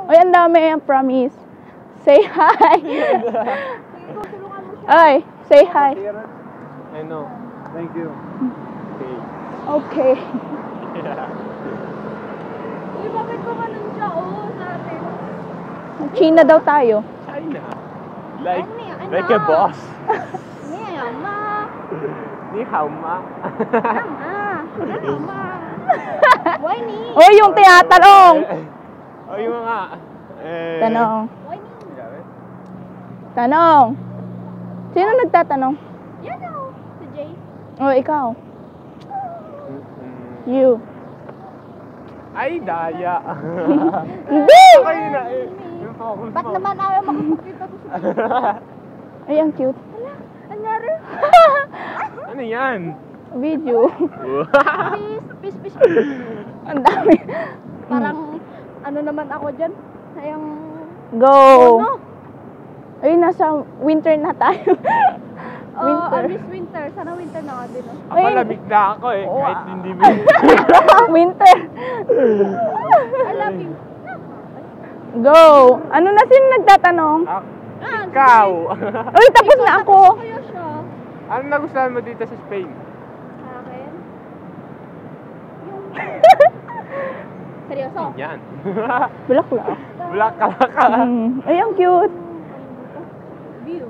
Uy, ang dami, promise. Say hi. Ay, say hi. I know. Thank you. Okay. Uy, bakit ba ganun siya? Oo, sa atin. China daw tayo. China. Like a boss. Ni ma. Ni hao ma. Ma. Why ni? Uy, yung tinatanong. Oh, yung mga. Tanong. Why ni? Tanong. Sino nagtatanong? Yan o. Si Jay. Oh, ikaw. You. Ay, daya. Hindi! Kayo na eh. Yung focus Ba't mo. naman ayaw makapagkita ko sa Ay, ang cute. Anyari? Ano yan? Video. Peace. Ang dami. Parang, ano naman ako dyan? Sayang, Go. ano? Ay, nasa winter na tayo. Winter. Miss Winter. Sana winter na nga din. Ako lamig na ako eh. Wow. Kahit hindi mo. Winter. I love you. Go. Ano na sino nagtatanong? Ikaw. Uy, tapos na ako. Kaya siya. Ano nagustuhan mo dito sa Spain? Sa akin? Seryoso? Yan. Bulaklak. Black ka. Ay, ang cute. View.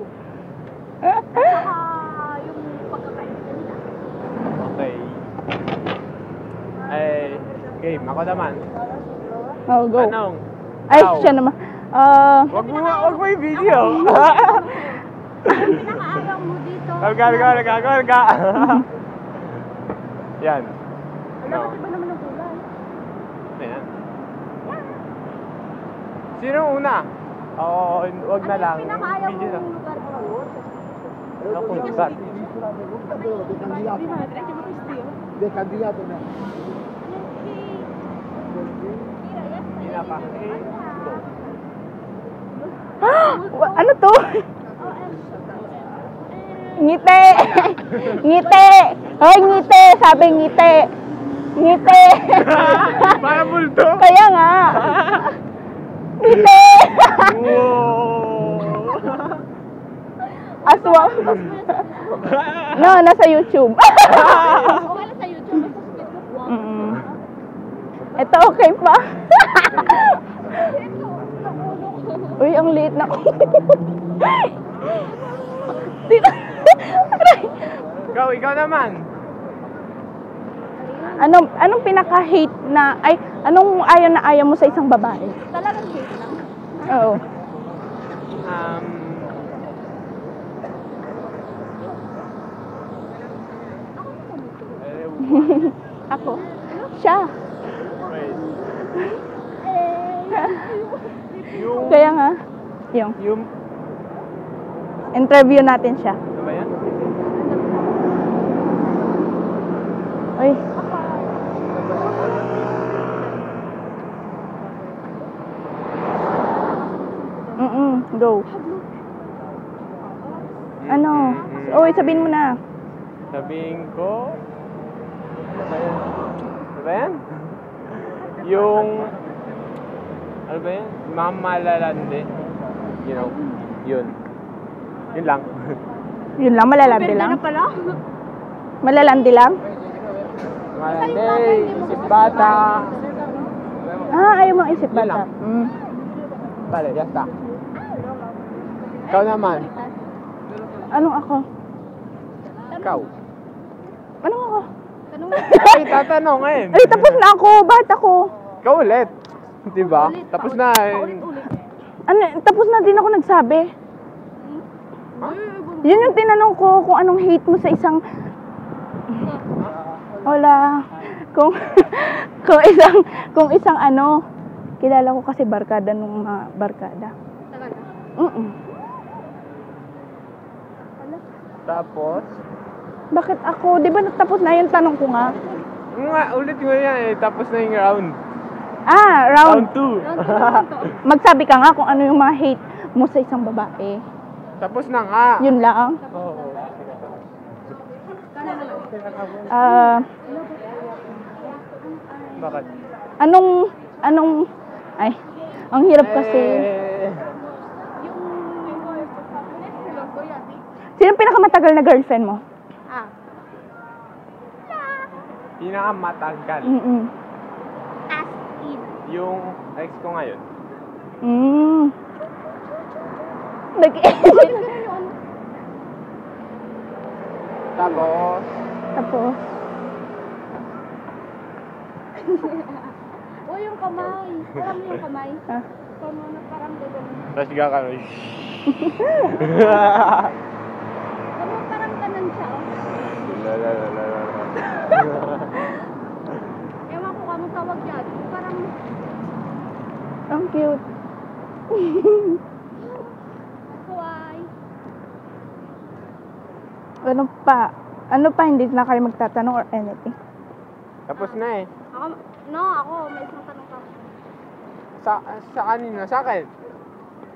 Saka yung pagkakain nila. Okay. Ay, game. Ako naman. Oh, go. Anong? Ay, Ikaw. siya naman. Wag mo yung video. Pinakaayaw mo dito. Kalga. Yan. Alam mo, diba naman ang kulay? Ayan. Sino una? Oo, wag na lang. Pinakaayaw Video na. mong lugar mo. Ano kung saan? De candidato na. Hindi na pa. Ano to? Ngiti. Ngiti. Hoy, ngiti. Sabi ngiti. Ngiti. Para bulto. Kaya nga. Ngiti. Aswang. No, nasa YouTube. Okay lang sa YouTube. Basta sa Facebook. Mm. Ito okay pa. Uy, ang liit na. Ikaw naman. Anong pinaka-hate na, anong ayaw mo sa isang babae? Talagang hate lang. Oo. Ako. Siya. Wait. Yung Kaya nga. Yung interview natin siya. ano ba yan? Uy. Go. Ano? Uy, sabihin mo na. Sabihin ko. Ano ba yan? Ano ba yan? Yung ano ba yan? Mamalalande. You know, yun. Yun lang. Yun lang, malalandi Ganda lang. na pala. Malalandi lang? Malalande, isip bata. Ayaw mo isip Yun bata. lang. Vale, ya está. Ikaw naman. Anong ako? Ikaw. Anong ako? Tanong mo. Ay, tatanungin. Ay, tapos na ako. Bakit ako? Ikaw ulit. Diba? Tapos na. Ulit. Ano, tapos na din ako nagsabi. Yun yung tinanong ko kung anong hate mo sa isang... Wala. Kung isang ano, kilala ko kasi barkada nung mga barkada. Talaga. Tapos? Bakit ako? Di ba tapos na yung tanong ko nga? Ulit mo yan eh. Tapos na yung round. Round. Round 2. Magsabi ka nga kung ano yung mga hate mo sa isang babae. Tapos na nga. Yun lang. Oo. Ah, Bakit? anong, Ang hirap kasi. Yung Sino ang pinakamatagal na girlfriend mo? Ah. Pinakamatagal. As in. Yung ex ko ngayon. Nag-edit. Tapos, Tapos, O yung kamay. Alam mo yung kamay? ah, Parang gagawin. tapos gagano. Parang ganun siya. Oh. Ewan ko kamong tawag dyan. Parang ang cute. kawaii. Ano pa, hindi na kayo magtatanong or anything? Tapos na eh. Ako, may isang tanong ka. Sa kanina, sa akin.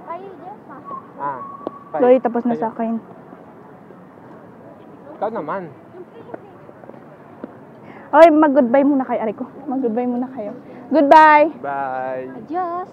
Kayo, Jeff, ha? Ah. Chloe, tapos na sa akin. Ikaw naman. Okay, mag-goodbye muna kayo. Aray ko. Mag-goodbye muna kayo. Goodbye! Bye. Adios.